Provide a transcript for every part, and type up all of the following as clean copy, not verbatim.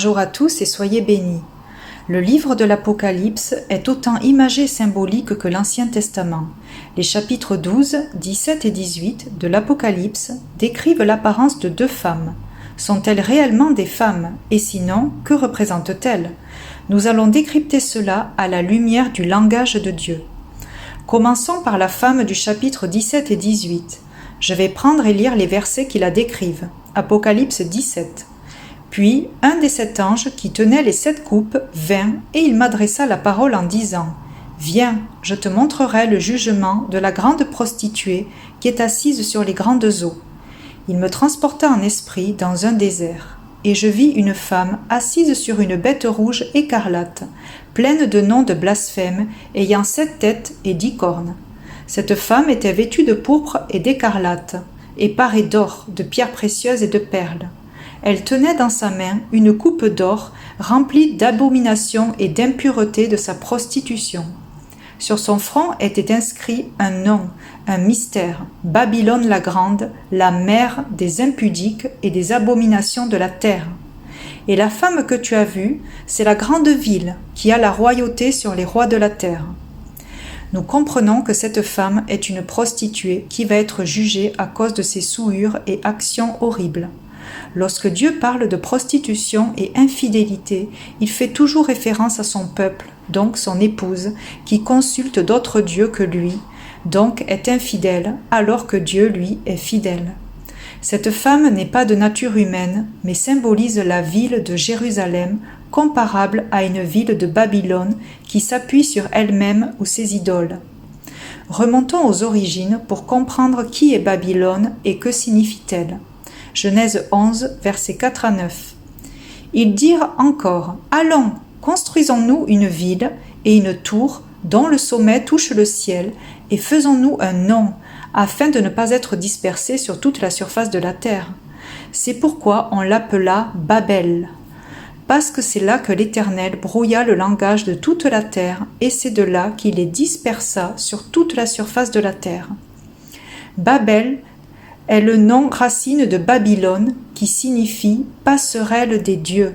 Bonjour à tous et soyez bénis. Le livre de l'Apocalypse est autant imagé et symbolique que l'Ancien Testament. Les chapitres 12, 17 et 18 de l'Apocalypse décrivent l'apparence de deux femmes. Sont-elles réellement des femmes? Et sinon, que représentent-elles? Nous allons décrypter cela à la lumière du langage de Dieu. Commençons par la femme du chapitre 17 et 18. Je vais prendre et lire les versets qui la décrivent. Apocalypse 17. Puis un des 7 anges qui tenait les 7 coupes vint et il m'adressa la parole en disant « Viens, je te montrerai le jugement de la grande prostituée qui est assise sur les grandes eaux. » Il me transporta en esprit dans un désert, et je vis une femme assise sur une bête rouge écarlate, pleine de noms de blasphème, ayant 7 têtes et 10 cornes. Cette femme était vêtue de pourpre et d'écarlate, et parée d'or, de pierres précieuses et de perles. Elle tenait dans sa main une coupe d'or remplie d'abominations et d'impuretés de sa prostitution. Sur son front était inscrit un nom, un mystère, Babylone la grande, la mère des impudiques et des abominations de la terre. Et la femme que tu as vue, c'est la grande ville qui a la royauté sur les rois de la terre. Nous comprenons que cette femme est une prostituée qui va être jugée à cause de ses souillures et actions horribles. Lorsque Dieu parle de prostitution et infidélité, il fait toujours référence à son peuple, donc son épouse, qui consulte d'autres dieux que lui, donc est infidèle, alors que Dieu, lui, est fidèle. Cette femme n'est pas de nature humaine, mais symbolise la ville de Jérusalem, comparable à une ville de Babylone qui s'appuie sur elle-même ou ses idoles. Remontons aux origines pour comprendre qui est Babylone et que signifie-t-elle. Genèse 11, versets 4 à 9. Ils dirent encore « Allons, construisons-nous une ville et une tour dont le sommet touche le ciel, et faisons-nous un nom, afin de ne pas être dispersés sur toute la surface de la terre. » C'est pourquoi on l'appela Babel, parce que c'est là que l'Éternel brouilla le langage de toute la terre, et c'est de là qu'il les dispersa sur toute la surface de la terre. Babel est le nom racine de Babylone qui signifie « passerelle des dieux ».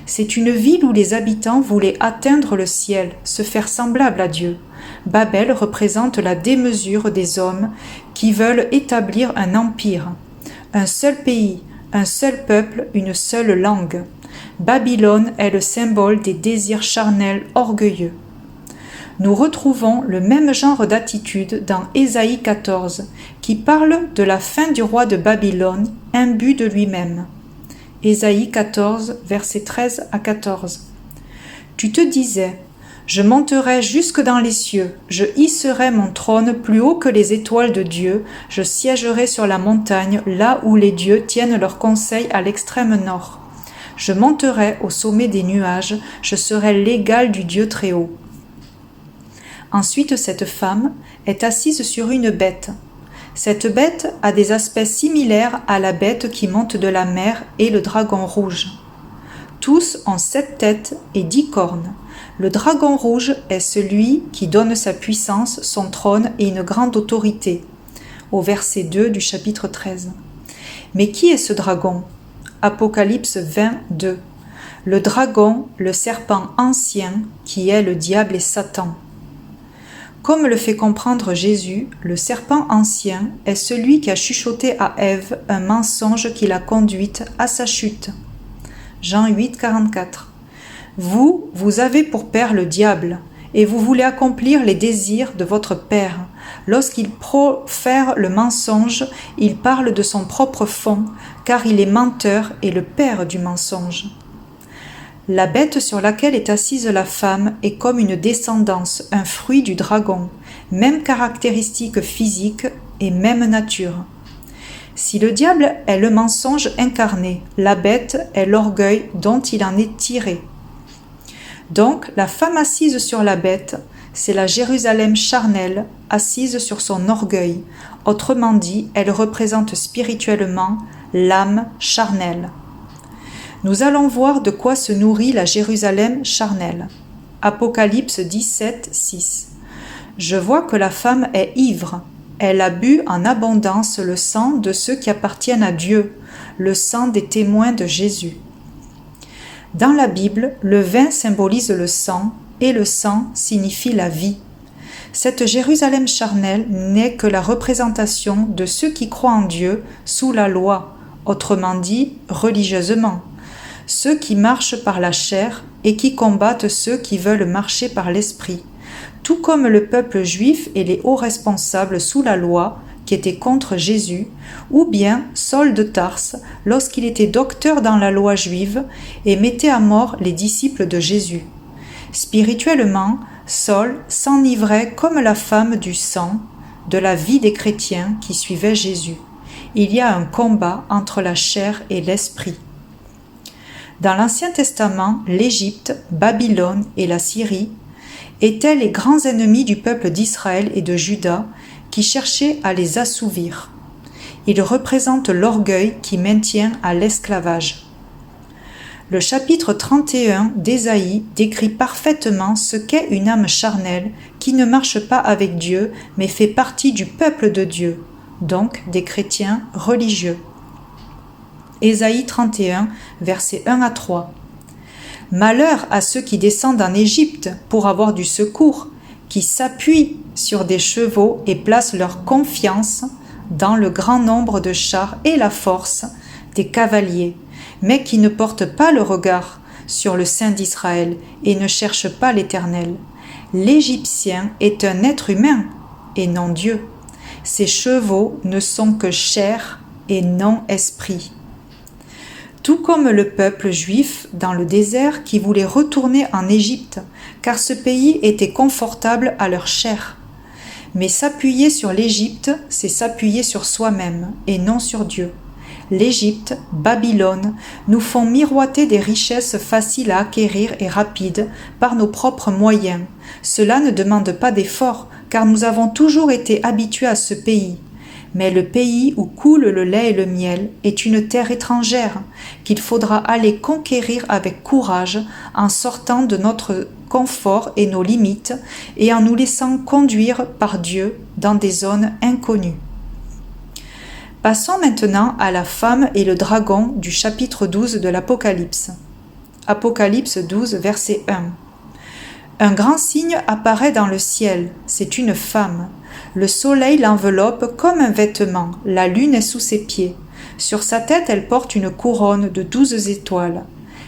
C'est une ville où les habitants voulaient atteindre le ciel, se faire semblable à Dieu. Babel représente la démesure des hommes qui veulent établir un empire, un seul pays, un seul peuple, une seule langue. Babylone est le symbole des désirs charnels orgueilleux. Nous retrouvons le même genre d'attitude dans Ésaïe 14, qui parle de la fin du roi de Babylone, imbu de lui-même. Ésaïe 14, versets 13 à 14. Tu te disais, je monterai jusque dans les cieux, je hisserai mon trône plus haut que les étoiles de Dieu, je siégerai sur la montagne, là où les dieux tiennent leur conseil à l'extrême nord. Je monterai au sommet des nuages, je serai l'égal du Dieu très haut. Ensuite, cette femme est assise sur une bête. Cette bête a des aspects similaires à la bête qui monte de la mer et le dragon rouge. Tous ont 7 têtes et 10 cornes. Le dragon rouge est celui qui donne sa puissance, son trône et une grande autorité. Au verset 2 du chapitre 13. Mais qui est ce dragon? Apocalypse 22. Le dragon, le serpent ancien, qui est le diable et Satan. Comme le fait comprendre Jésus, le serpent ancien est celui qui a chuchoté à Ève un mensonge qui l'a conduite à sa chute. Jean 8, 44. Vous avez pour père le diable, et vous voulez accomplir les désirs de votre père. Lorsqu'il profère le mensonge, il parle de son propre fond, car il est menteur et le père du mensonge. La bête sur laquelle est assise la femme est comme une descendance, un fruit du dragon, même caractéristique physique et même nature. Si le diable est le mensonge incarné, la bête est l'orgueil dont il en est tiré. Donc, la femme assise sur la bête, c'est la Jérusalem charnelle, assise sur son orgueil. Autrement dit, elle représente spirituellement l'âme charnelle. Nous allons voir de quoi se nourrit la Jérusalem charnelle. Apocalypse 17, 6. Je vois que la femme est ivre. Elle a bu en abondance le sang de ceux qui appartiennent à Dieu, le sang des témoins de Jésus. Dans la Bible, le vin symbolise le sang et le sang signifie la vie. Cette Jérusalem charnelle n'est que la représentation de ceux qui croient en Dieu sous la loi, autrement dit religieusement, ceux qui marchent par la chair et qui combattent ceux qui veulent marcher par l'esprit, tout comme le peuple juif et les hauts responsables sous la loi qui étaient contre Jésus, ou bien Saul de Tarse lorsqu'il était docteur dans la loi juive et mettait à mort les disciples de Jésus. Spirituellement, Saul s'enivrait comme la femme du sang, de la vie des chrétiens qui suivaient Jésus. Il y a un combat entre la chair et l'esprit. Dans l'Ancien Testament, l'Égypte, Babylone et la Syrie étaient les grands ennemis du peuple d'Israël et de Juda qui cherchaient à les assouvir. Ils représentent l'orgueil qui maintient à l'esclavage. Le chapitre 31 d'Ésaïe décrit parfaitement ce qu'est une âme charnelle qui ne marche pas avec Dieu mais fait partie du peuple de Dieu, donc des chrétiens religieux. Ésaïe 31, versets 1 à 3. Malheur à ceux qui descendent en Égypte pour avoir du secours, qui s'appuient sur des chevaux et placent leur confiance dans le grand nombre de chars et la force des cavaliers, mais qui ne portent pas le regard sur le Saint d'Israël et ne cherchent pas l'Éternel. L'Égyptien est un être humain et non Dieu. Ses chevaux ne sont que chair et non esprit. Tout comme le peuple juif dans le désert qui voulait retourner en Égypte, car ce pays était confortable à leur chair. Mais s'appuyer sur l'Égypte, c'est s'appuyer sur soi-même et non sur Dieu. L'Égypte, Babylone, nous font miroiter des richesses faciles à acquérir et rapides par nos propres moyens. Cela ne demande pas d'effort, car nous avons toujours été habitués à ce pays. Mais le pays où coule le lait et le miel est une terre étrangère qu'il faudra aller conquérir avec courage en sortant de notre confort et nos limites et en nous laissant conduire par Dieu dans des zones inconnues. Passons maintenant à la femme et le dragon du chapitre 12 de l'Apocalypse. Apocalypse 12, verset 1. Un grand signe apparaît dans le ciel, c'est une femme. Le soleil l'enveloppe comme un vêtement, la lune est sous ses pieds. Sur sa tête, elle porte une couronne de 12 étoiles.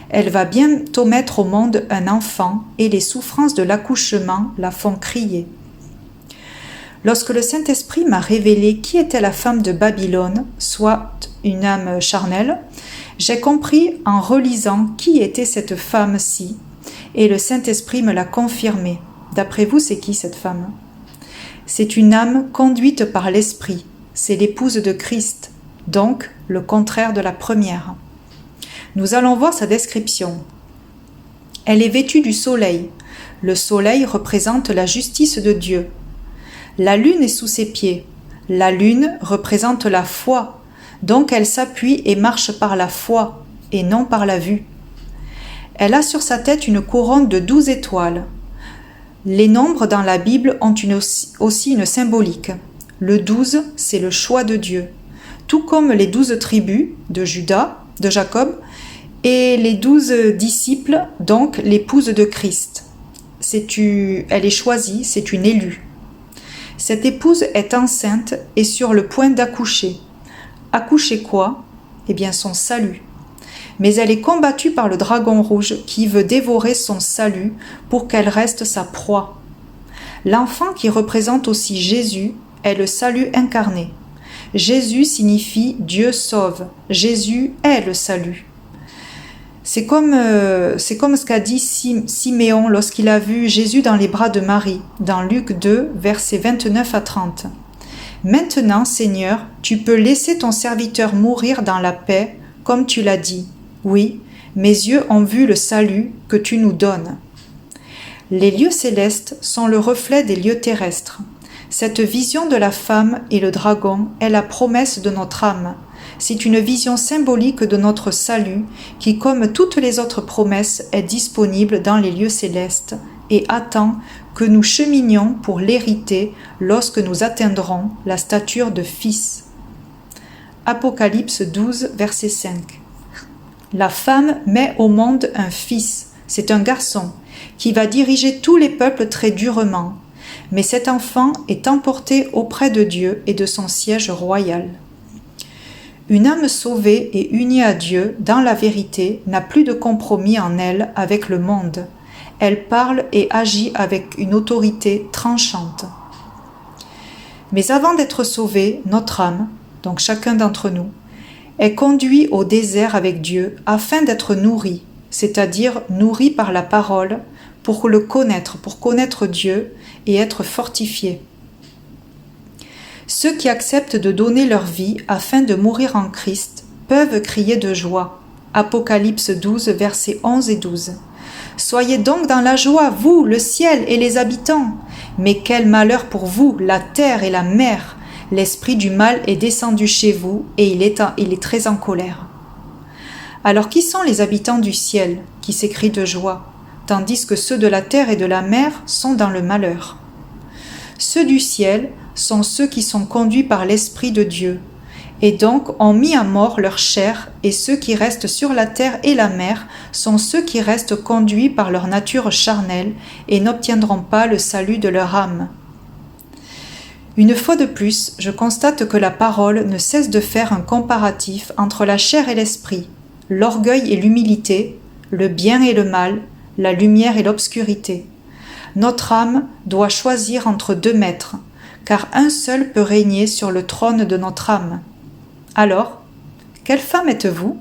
Elle va bientôt mettre au monde un enfant et les souffrances de l'accouchement la font crier. Lorsque le Saint-Esprit m'a révélé qui était la femme de Babylone, soit une âme charnelle, j'ai compris en relisant qui était cette femme-ci, et le Saint-Esprit me l'a confirmé. D'après vous, c'est qui cette femme ? C'est une âme conduite par l'Esprit, c'est l'épouse de Christ, donc le contraire de la première. Nous allons voir sa description. Elle est vêtue du soleil. Le soleil représente la justice de Dieu. La lune est sous ses pieds. La lune représente la foi, donc elle s'appuie et marche par la foi et non par la vue. Elle a sur sa tête une couronne de 12 étoiles. Les nombres dans la Bible ont aussi une symbolique. Le 12, c'est le choix de Dieu, tout comme les 12 tribus de Juda, de Jacob, et les 12 disciples, donc l'épouse de Christ. Elle est choisie, c'est une élue. Cette épouse est enceinte et sur le point d'accoucher. Accoucher quoi ? Eh bien son salut. Mais elle est combattue par le dragon rouge qui veut dévorer son salut pour qu'elle reste sa proie. L'enfant qui représente aussi Jésus est le salut incarné. Jésus signifie Dieu sauve. Jésus est le salut. C'est comme ce qu'a dit Siméon lorsqu'il a vu Jésus dans les bras de Marie, dans Luc 2, versets 29 à 30. Maintenant, Seigneur, tu peux laisser ton serviteur mourir dans la paix, comme tu l'as dit. Oui, mes yeux ont vu le salut que tu nous donnes. Les lieux célestes sont le reflet des lieux terrestres. Cette vision de la femme et le dragon est la promesse de notre âme. C'est une vision symbolique de notre salut qui, comme toutes les autres promesses, est disponible dans les lieux célestes et attend que nous cheminions pour l'hériter lorsque nous atteindrons la stature de fils. Apocalypse 12, verset 5. La femme met au monde un fils, c'est un garçon, qui va diriger tous les peuples très durement. Mais cet enfant est emporté auprès de Dieu et de son siège royal. Une âme sauvée et unie à Dieu dans la vérité n'a plus de compromis en elle avec le monde. Elle parle et agit avec une autorité tranchante. Mais avant d'être sauvée, notre âme, donc chacun d'entre nous, est conduit au désert avec Dieu afin d'être nourri, c'est-à-dire nourri par la parole pour le connaître, pour connaître Dieu et être fortifié. Ceux qui acceptent de donner leur vie afin de mourir en Christ peuvent crier de joie. Apocalypse 12, versets 11 et 12. Soyez donc dans la joie, vous, le ciel et les habitants. Mais quel malheur pour vous, la terre et la mer. L'esprit du mal est descendu chez vous et il est très en colère. Alors qui sont les habitants du ciel qui s'écrient de joie, tandis que ceux de la terre et de la mer sont dans le malheur? Ceux du ciel sont ceux qui sont conduits par l'Esprit de Dieu, et donc ont mis à mort leur chair, et ceux qui restent sur la terre et la mer sont ceux qui restent conduits par leur nature charnelle et n'obtiendront pas le salut de leur âme. Une fois de plus, je constate que la parole ne cesse de faire un comparatif entre la chair et l'esprit, l'orgueil et l'humilité, le bien et le mal, la lumière et l'obscurité. Notre âme doit choisir entre deux maîtres, car un seul peut régner sur le trône de notre âme. Alors, quelle femme êtes-vous ?